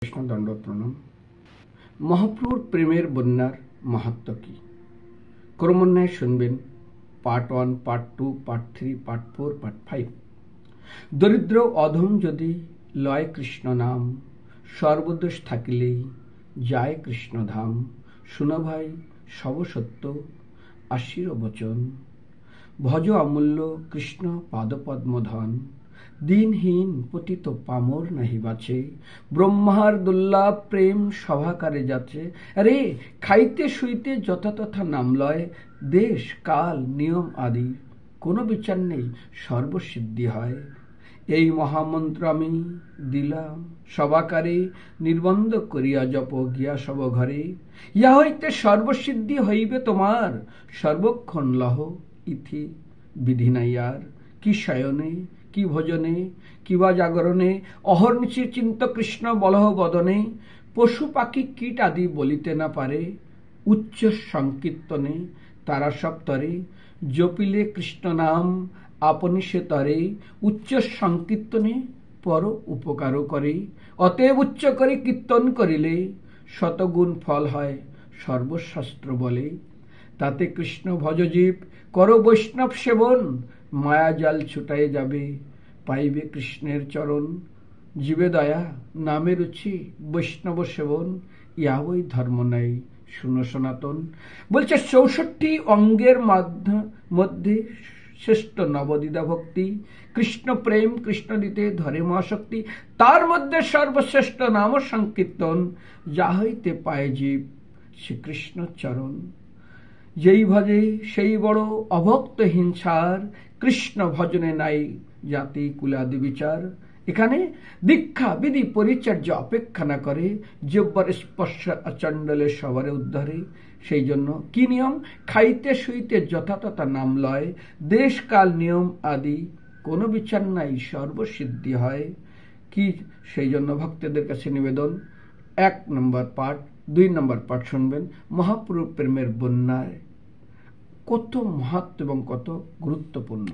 কৃষ্ণ দণ্ড প্রণাম। মহাপ্রভুর প্রেমের বন্যার মাহাত্ম্য কি ক্রমান্বয়ে শুনবেন। Part 1, part 2, part 3, part 4, part 5। দরিদ্র অধম যদি লয় কৃষ্ণ নাম, সর্বদোষ থাকিলেই যায় কৃষ্ণধাম। শুনো ভাই সব সত্য আশির বচন, ভজ অমূল্য কৃষ্ণ পাদপদ্মধন। দিনহীন পতিত পামর নাহি বাঁচে, ব্রহ্মার দুর্লভ প্রেম সভাকারে যাচ্ছে। আরে খাইতে শুইতে যথা তথা নাম লয়, দেশ কাল নিয়ম আদি কোনো বিচার নেই, সর্বসিদ্ধি হয়। এই মহামন্ত্র আমি দিলাম সবাকারে, নির্বন্ধ করিয়া জপ গিয়া সব ঘরে। ইহা হইতে সর্বসিদ্ধি হইবে তোমার, সর্বক্ষণ লহ ইথি বিধি নাই আর। কি শয়নে কি ভোজনে কিবা জাগরণে, অহর্নিশি চিন্ত কৃষ্ণ বলহ বদনে। পশু পাখি কীট আদি বলিতে না পারে, উচ্চ সংকীর্তনে তারা সব তরে। জপিলে কৃষ্ণ নাম আপনি সে তরে, উচ্চ সংকীর্তনে পর উপকারও করে। অতএব উচ্চ করে কীর্তন করিলে শতগুণ ফল হয় সর্বশাস্ত্র বলে। তাতে কৃষ্ণ ভজজীব কর বৈষ্ণব সেবন, মায়াজাল ছুটায় যাবে পাইবে কৃষ্ণের চরণ। জীবে দয়া নামে রুচি বৈষ্ণব সেবন, ইহাবই ধর্ম নাই শুনো সনাতন। বলছে 64 অঙ্গের মধ্যে শ্রেষ্ঠ নবদ্বিধা ভক্তি, কৃষ্ণ প্রেম কৃষ্ণ দিতে ধরে মহাশক্তি। তার মধ্যে সর্বশ্রেষ্ঠ নাম সংকীর্তন, যা হইতে পায় জীব শ্রীকৃষ্ণ চরণ। যেই ভজে সেই বড় অভক্ত হিংসার, কৃষ্ণ ভজনে নাই জাতি কুলাদি বিচার। এখানে দীক্ষা বিধি পরিচর্যা অপেক্ষা না করে, জব্বর স্পর্শ আচণ্ডলে সবারে উদ্ধারে। সেই জন্য কি নিয়ম? খাইতে শুইতে যথাতথা নাম লয়, দেশ কাল নিয়ম আদি কোনো বিচার নাই, সর্বসিদ্ধি হয়। কি সেই জন্য ভক্তদের কাছে নিবেদন, 1 নম্বর পার্ট 2 নম্বর পার্ট শুনবেন। মহাপ্রভু প্রেমের বন্যায় কত মাহাত্ম্য এবং কত গুরুত্বপূর্ণ।